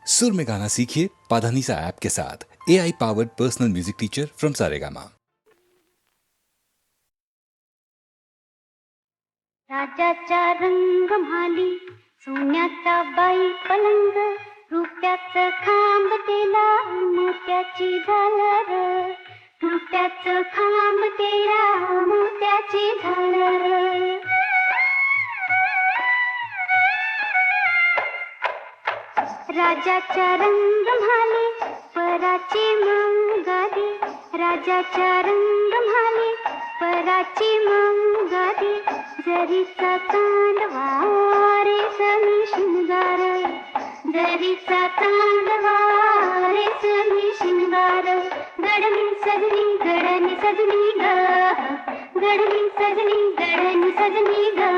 सुर में गाना सीखिए पाधानीसा ऐप के साथ। AI powered personal music teacher from Saregama. राजाचा रंग म्हाली सोन्याचा बाई पलंग, रुपयाचं खांब तेला मोत्याची झालर, रुपयाचं खांब तेला मोत्याची झालर. राजाचा रंग म्हाली पराची मंगादी, राजाचा रंग म्हाली पराची मंगादी, जरीचा चांदवा रेशमी शृंगार, जरीचा चांदवा रेशमी शृंगार. गडमी सजनी गडनी सजनी ग, गडमी सजनी गडनी सजनी ग.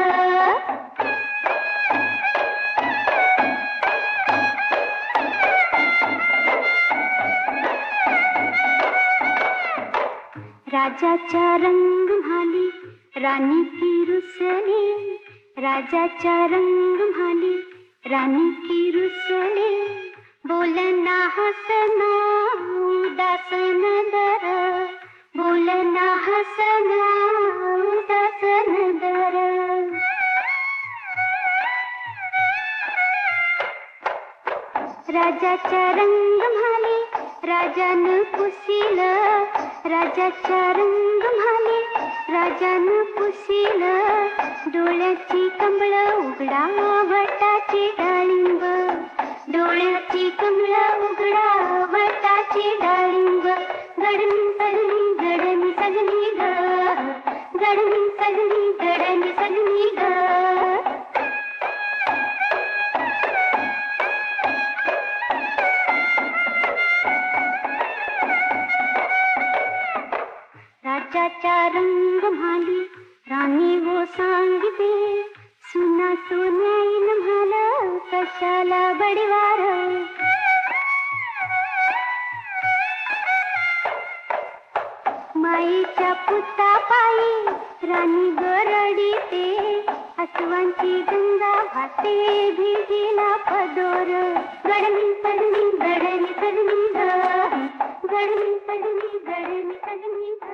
राजाचा रंग म्हाली राणी की रुसली, राजाचा रंग म्हाली राणी की रुसली, बोलना हसना उदासन दर, बोलना हसना उदासन दर. राजाचा रंग म्हाली राजानं पुसील, राजाचा रंग म्हाली राजानं पुसील, डोळ्याची कमळ उघडा वटाची डाळिंब, डोळ्याची कमळ उघडा वटाची डाळिंब. गडमी सजनी गडमी सजनी ग, गडमी सजनी गडमी सजनी ग. राजाचा रंग म्हाली राणी वो सांगते, सुना सोन्याईन म्हाल कशाला बडीवार. माईच्या पुता पायी राणी गरडीते, हसवांची गंगा वाहते भिजीला पदोर. गडमी सजनी गडनी सजनी ग, गडमी सजनी गडनी सजनी ग.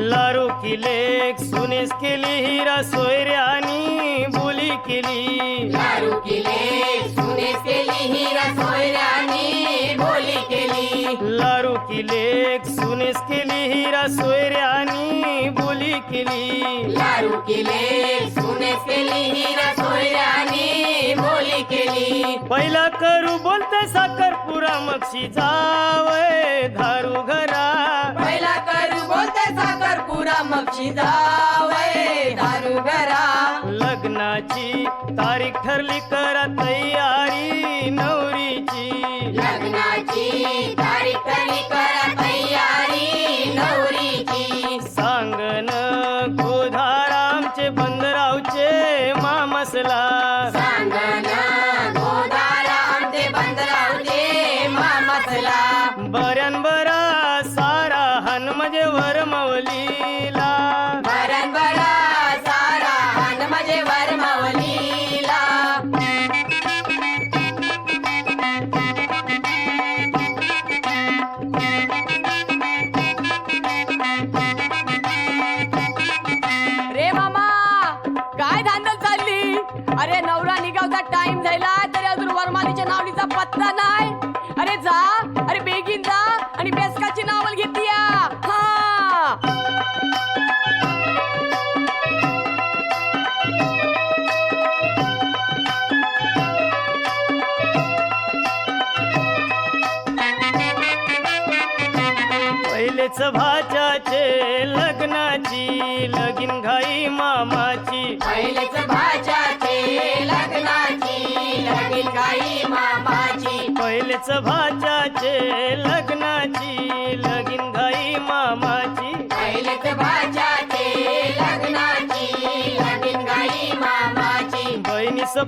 लारू किलेक सुनेस केली हिरा सोयऱ्यानी बोली केली, लारू किले सुनेस केली हिरा सोयऱ्यानी बोली केली, लारू किलेक सुनेस केली हिरा सोयऱ्यानी बोली केली, लारू किले सुनेस केली हिरा सोयऱ्यानी बोली केली. पहिला करू बोलते साखरपुरा मक्षी जावय धारू घरा, पहिला करू बोलते साखरपुरा मक्षी जावय दारू घरा. लग्नाची तारीख ठरली करा तयारी नवरीची, लग्नाची तारीख ठरली करा तयारी नवरीची. सांगन गोधारामचे बंदरावचे मामसला, सांगना गोदाराम ते बंदरावचे मामसला. बऱ्यान बरा सारा हन म्हणजे वरमवलीला, बरन बरा सारा हन म्हणजे वरमवलीला. रे मामा काय धांदल चालली? अरे नवरा निघावचा टाइम झाला तरी अजून वरमालीच्या नावलीचा पत्ता नाही. अरे जा, अरे बेगीन जा आणि बेसकाची नावल घेतली या. हा पहिलेच भाच्याचे लग्नाची लगीन घाई मामाची, पहिलेच भाच्याचे लग्नाची लगीन गाई मामाची. पहिलेच भाच्याचे लग्नाची लगीन घाई मामाची. पहिलेच भाच्याचे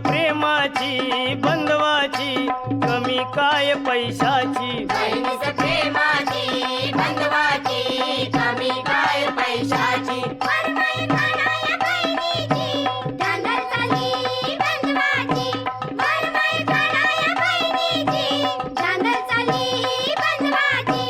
प्रेमाची बंधवाची कमी काय पैशाची बहिणीच प्रेमाची बंधवाची कमी काय पैशाची वरमाई काढाया बहिणीची धांदल चाली बंधवाची वरमाई काढाया बहिणीची धांदल चाली बंधवाची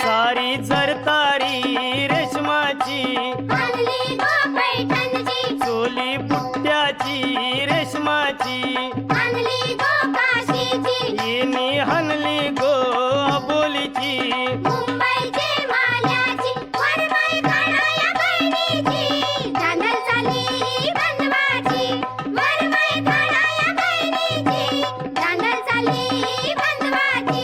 सारी जरतारी रेशमाची आणली गो पैठणची चोली पुट्ट्याची रेशमाची आणली गो काशीची येणी हनली गो बोलीची मुंबईची माल्याची वरमाई काढाया बहिणीची धांदल चाली बंधवाची वरमाई काढाया बहिणीची धांदल चाली बंधवाची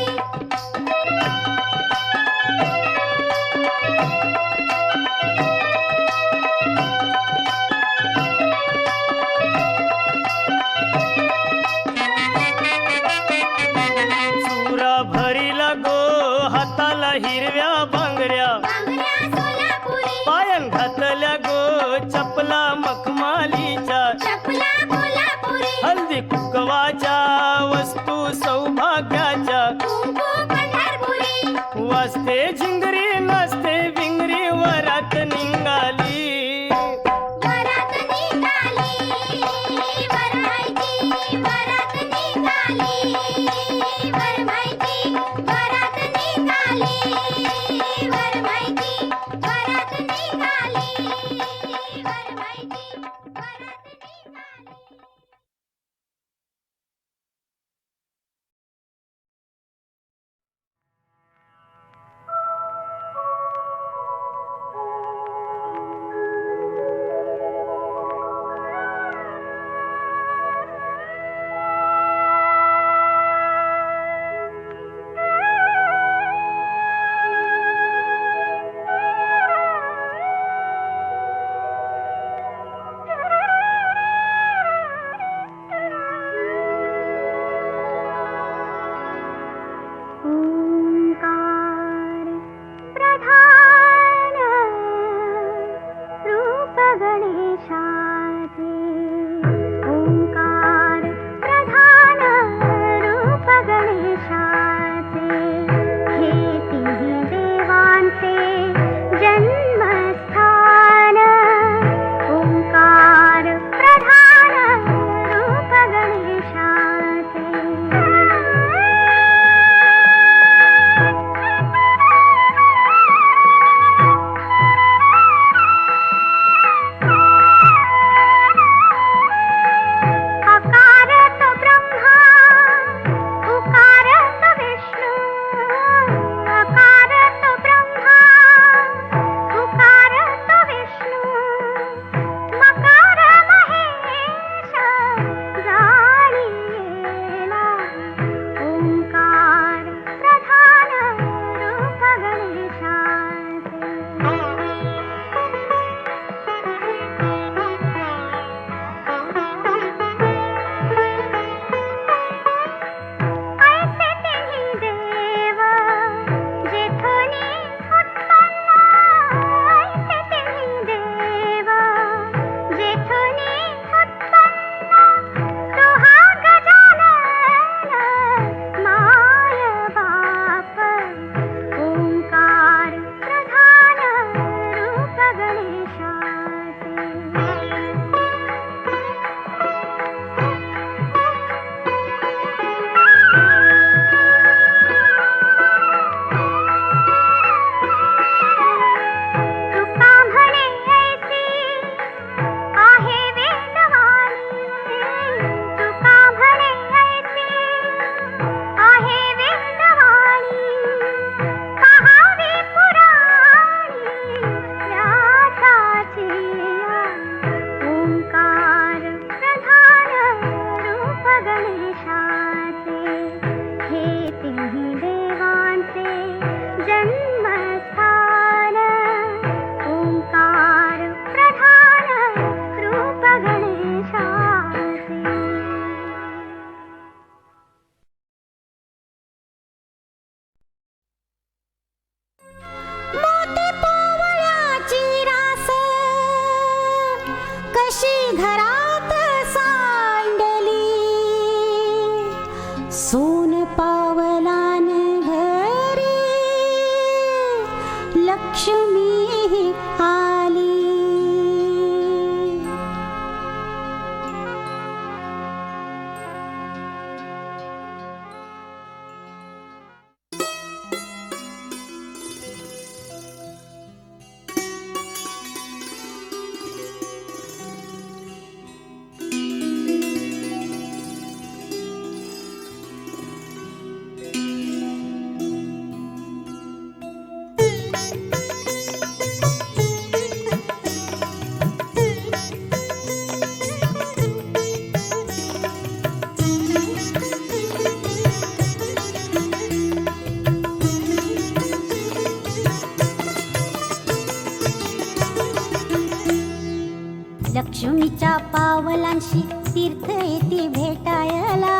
लक्ष्मीच्या पावलांशी तीर्थ येते भेटायला.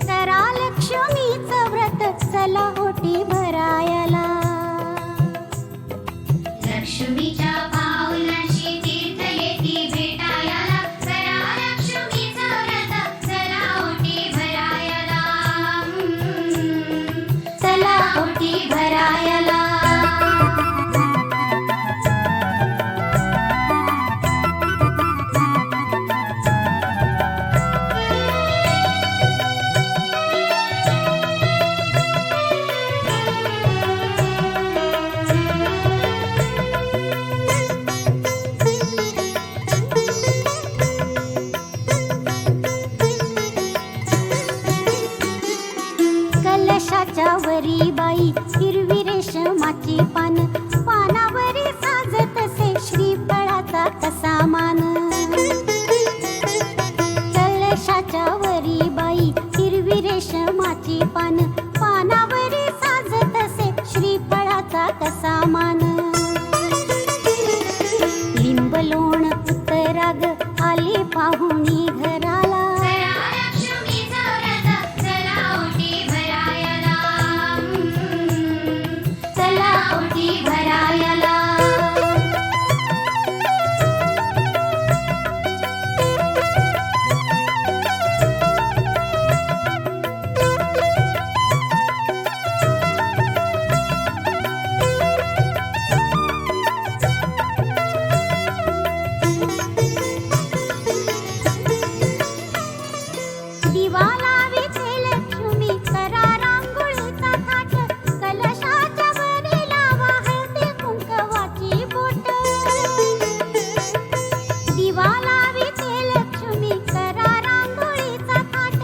करा लक्ष्मीचं व्रत चला ओटी भरायला. लक्ष्मीच्या पावलांशी तीर्थ येती भेटायला. करा लक्ष्मीचं व्रत चला ओटी भरायला. चला ओटी भरायला. कलशाच्या वरी बाई हिरवी रेशमाची पान, पानावरी साजत से श्रीफळाचा कसा मान. कलशाच्या वरी बाई हिरवी रेशमाची पान, पानावरी साजत से श्रीफळाचा कसा मान. लिंब लोण उत्तराग आली पाहुणी घराला. करा लक्ष्मीचं व्रत चला ओटी भरायला. चला ओटी भरायला. दिवा लाविते लक्ष्मी करा रांगोळीचा थाट, कलशाच्या वरी लावा हळदी कुंकवाची बोट. दिवा लाविते लक्ष्मी करा रांगोळीचा थाट,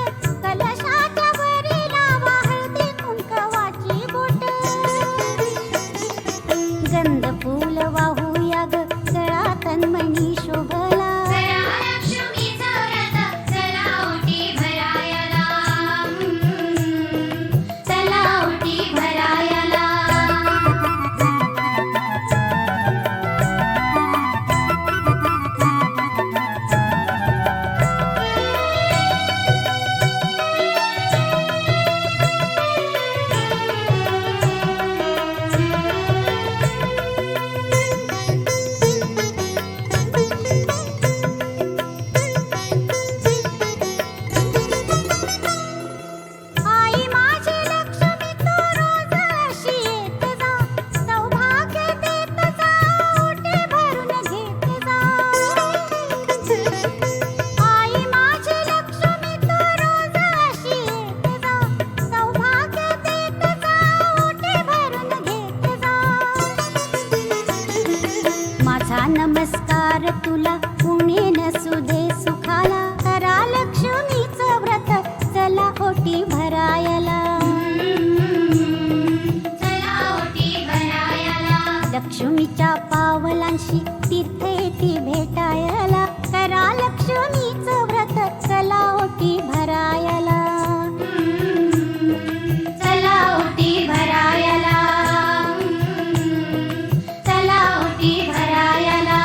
कलशाच्या वरी लावा हळदी कुंकवाची बोट. गंध फूल वाहूया ग गळा तन्मणी शोभला. करा लक्ष्मीचं व्रत चला ओटी भरायला. चला ओटी भरायला. आई माझी लक्ष्मी तू रोज अशी येत जा, सौभाग्य देत जा, ओटी भरून घेत जा. आई माझी लक्ष्मी तू रोज अशी येत जा, सौभाग्य देत जा, ओटी भरून घेत जा. माझा नमस्कार तुला पुणे नसू दे सुखाला. करा लक्ष्मीचं व्रत चला ओटी भरायला. चला ओटी भरायला. लक्ष्मीच्या पावलांशी तीर्थ येते भेटायला. करा लक्ष्मीचं व्रत चला ओटी भरायला. चला ओटी भरायला. चला ओटी भरायला.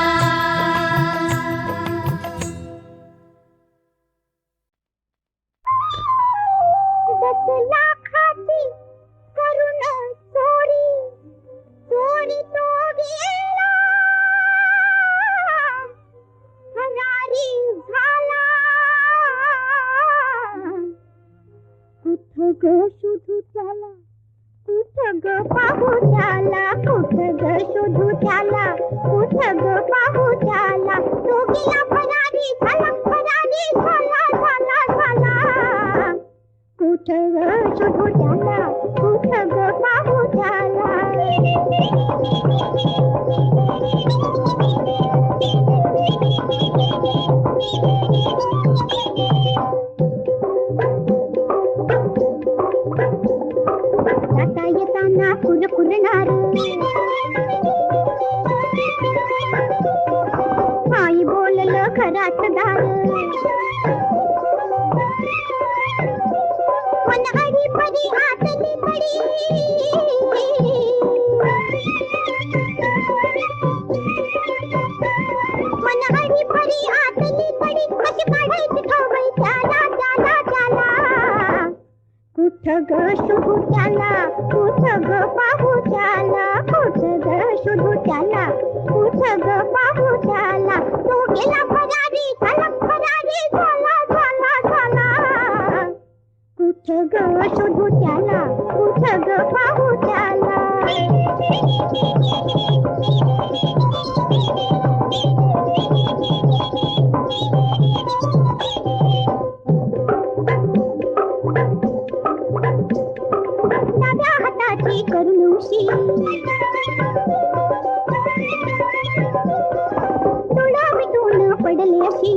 लाखाची करुण चोरी, चोरी तो गेला, हरारी झाला. कुठं ग शोधू त्याला, कुठं ग पाहू त्याला, कुठं ग शोधू त्याला, कुठं ग पाहू त्याला. तो गेला फरारी झाला, फरारी झाला, झाला, झाला. कुठं ग शोधू त्याला, कुठं ग पाहू त्याला. जाता येताना कुरकुरणार, आई बोललं घरात दार. मन हरी परी आतली पडी, कुठ ग पाहू त्याला तो गेला फरारी झाला फरारी झाला झाला झाला कुठ ग शोधू त्याला कुठ ग पाहू त्याला डाव्या हाताची करून उशी डोळा मिटून पडले अशी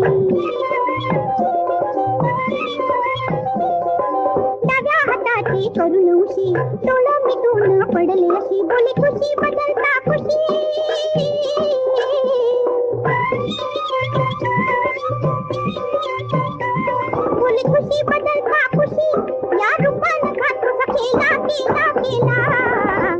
डाव्या हाताची करून उशी डोळा मिटून पडले अशी बोली खुशी बदलता खुशी बोली खुशी बदलता खुशी या रूपानं खातो सखेला केला केला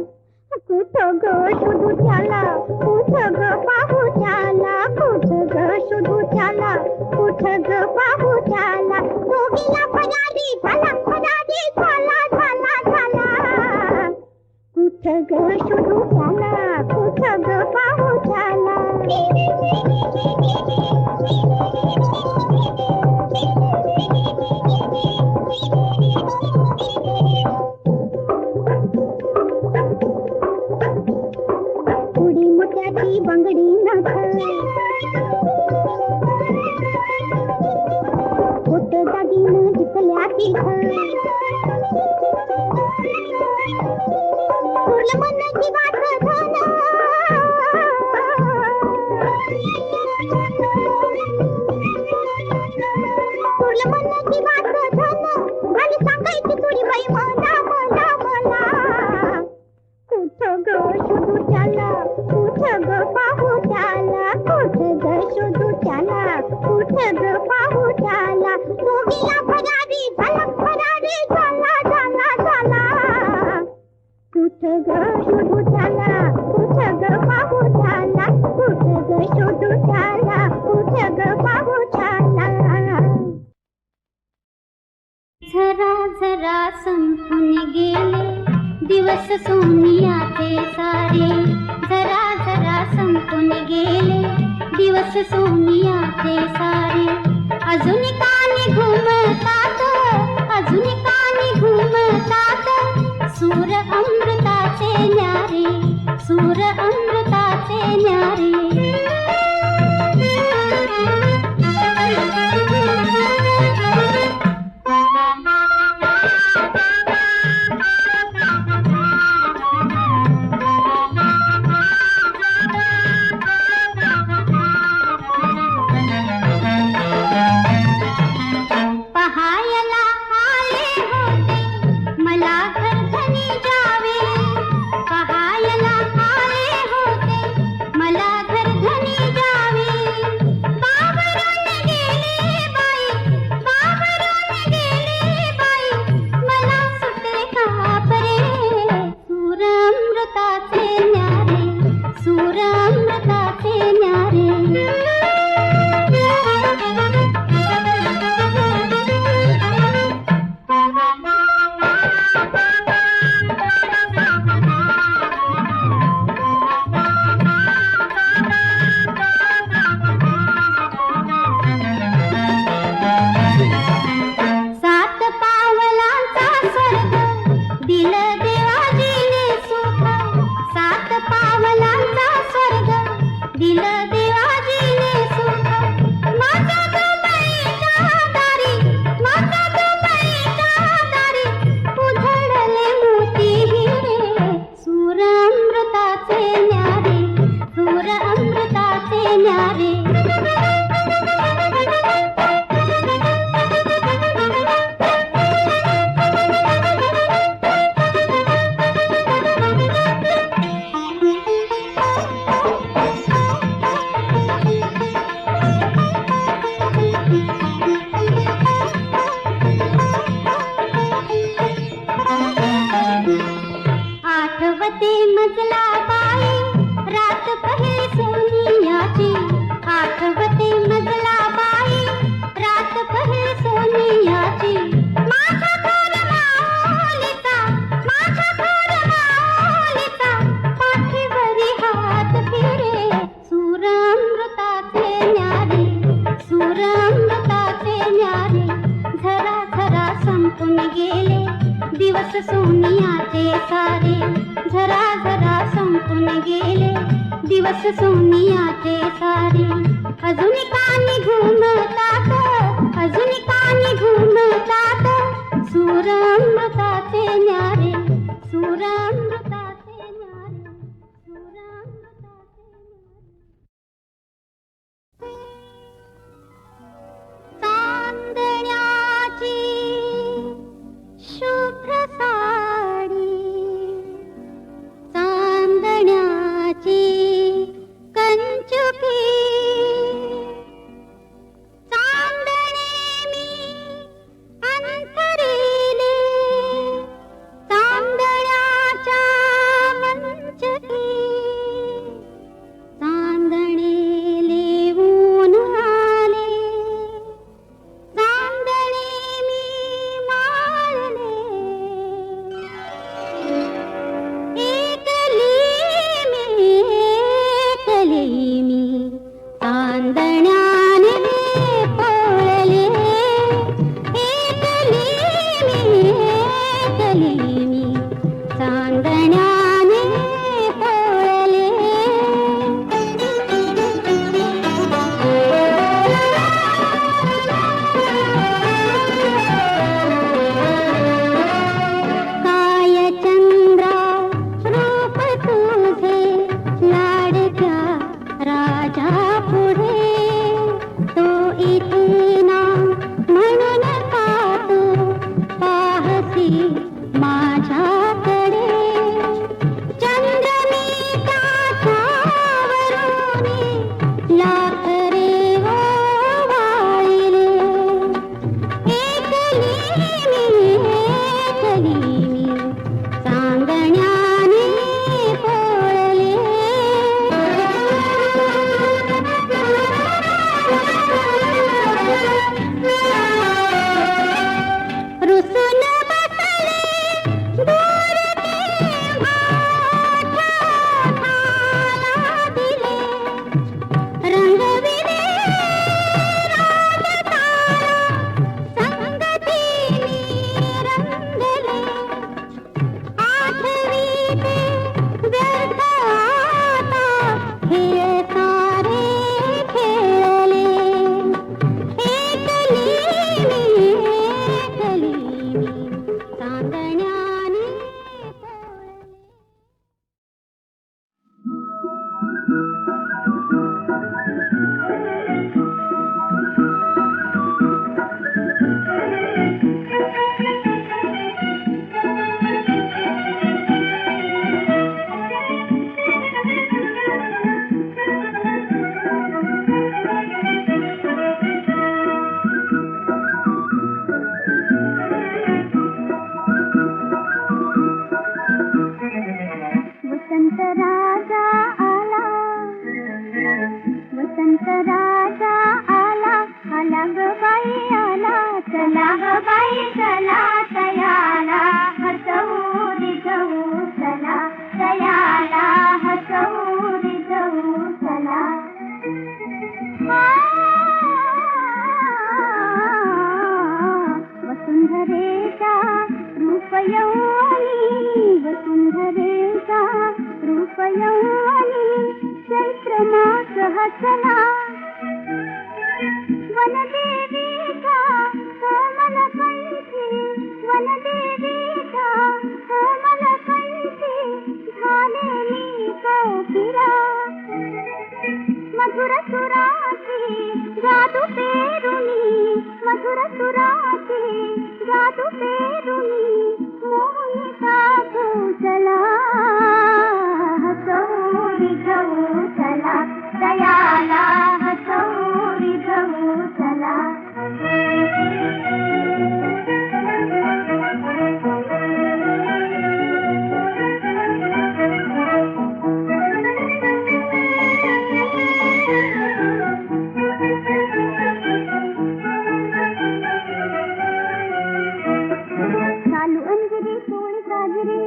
कुठ ग शोधू त्याला कुठ ग पाहू त्याला कुठ ग शोधू त्याला कुठ ग पाहू त्याला तो गेला फरारी झाला फरारी झाला झाला झाला कुठ ग शोधू त्याला कुठ ग पाहू त्याला उडी मोत्याची बंगडी नथ खोट दागिनं जिंकल्या तिथं फुल मन जीवात धन फुल मन जीवात धन आणि सांगायची तुरी बाई मला मला मला कुठ ग शोधू त्याला कुठ ग पाहू त्याला कुठ ग शोधू त्याला कुठ ग पाहू त्याला तो गेला फरारी झाला फरारी झाला झाला झाला कुठ ग शोधू त्याला कुठ ग पाहू त्याला कुठ ग शोधू त्याला कुठ ग पाहू त्याला झरा झरा संपून गेले दिवस सोनियाचे सारे झरा झरा संपून गेले दिवस सोनियाचे सारे अजून कानी घुमतात अजून कानी घुमतात सूर अमृताचे न्यारे सूर अमृताचे न्यारे पहायला आले होते मला घरधनी जावे पहायला आले होते मला घरधनी जावे बाबरून गेले बाई मला सुटे कापरे सूर अमृताचे न्यारे सूर अमृताचे न्यारे सात पावलांचा स्वर्ग दिलं देवाजीने सुख सात पावलांचा स्वर्ग दिलं देवाजीने सुख माझा दुबईचा दारी माझा दुबईचा दारी उधळले मोती हिरे सूर अमृताचे न्यारे सूर अमृताचे न्यारे दिवस सोनियाचे सारे झरा झरा संपून गेले, दिवस सोनियाचे सारे. अजून कानी घुमतात, अजून कानी घुमतात, सूरामृताचे न्यारे, सूरामृताचे न्यारे, सूरामृताचे न्यारे. चांदण्याची शुभ्र साडी, चांदण्याची कंचुकी, चांदणे मी अंतरिले, चांदण्याच्या मंचकी, चांदणे लिहून आले, चांदणे मी माळले. एकली मी चांदण्याने पळले, एकली मी चांदण्याने पळले. काय चंद्रा रूप तुझे लाडक्या राजा पुढे, तो इथे ना म्हणून का तू पाहसी माझ्याकडे. चंद्र मी काठावरुनी लाख रे वाळिले, एकली मी चांदण्याने पळले. रुसून बसले दूर केव्हा ठाला दिले, रंगविले राजतारा संगतीने रंगले. आठवीते व्यर्थ आता खेळ सारे खेळले, एकली मी चांदण्याने पळले. वसंत राजा आला, वसंत राजा आला, आला ग बाई आला, चला ग बाई चला तयाला, हसवू रिझवू चला, तयाला हसवू रिझवू चला. वसुंधरेचा रूप यौवनी, वसुंधरेचा रूप यौवनी, चैत्र मास हसला. वनदेवीचा कोमल कंठी, वनदेवीचा कोमल कंठी, झालेली कोकिला. मधुर सुराची जादू पेरुनी, मधुर सुराची जादू पेरुनी, मोहिता चला, हसवू रिझवू चला, दयाला हसवू रिझवू चला. चालू अंजली सोळी साजरी,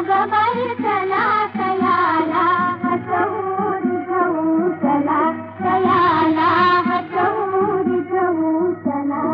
बर चला तयाला हसवून जाऊ चला तयाला हसवून जाऊ चला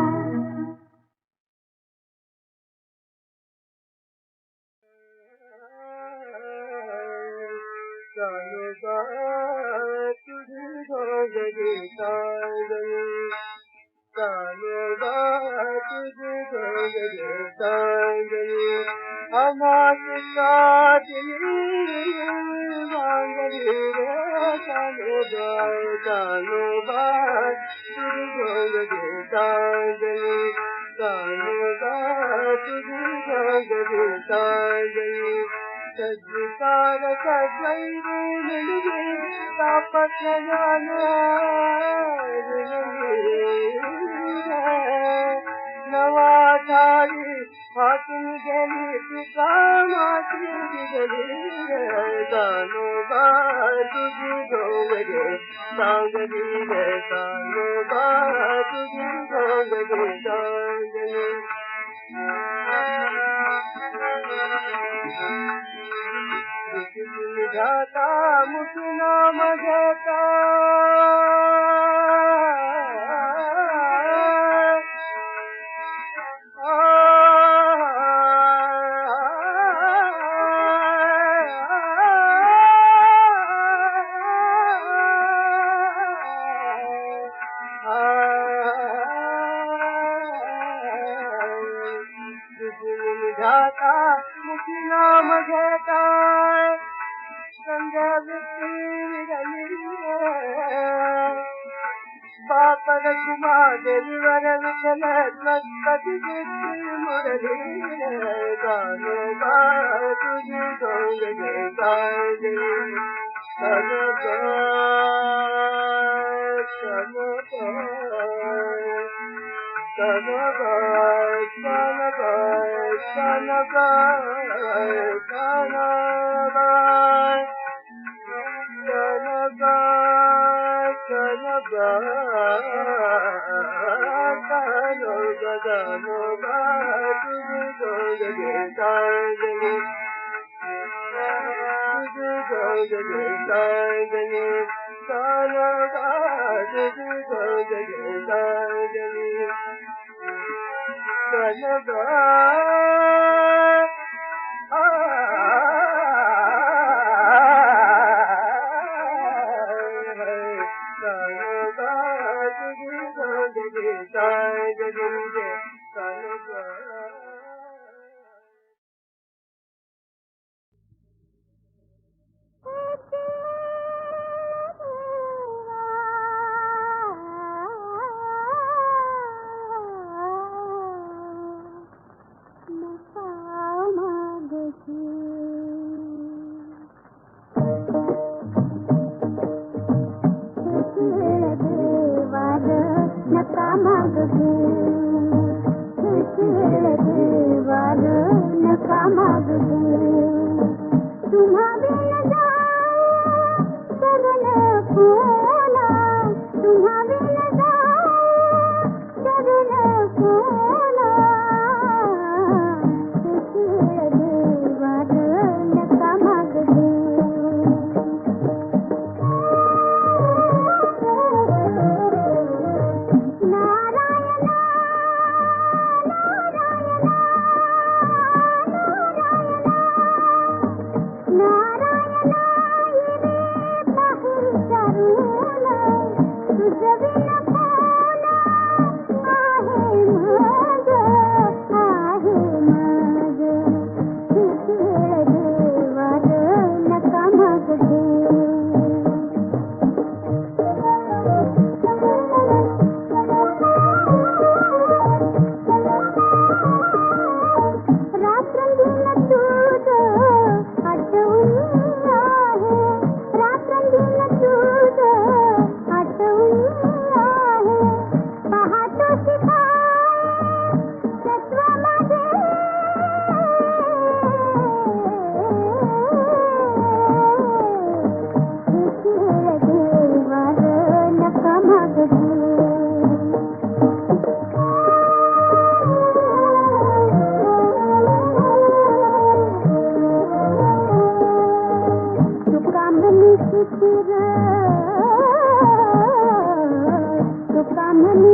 नारायणा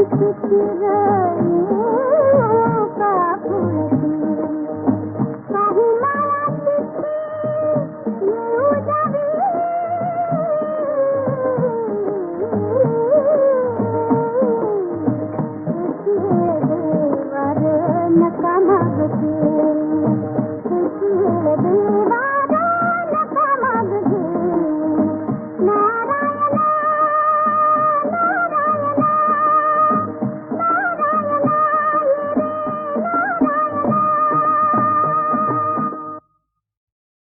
चितराई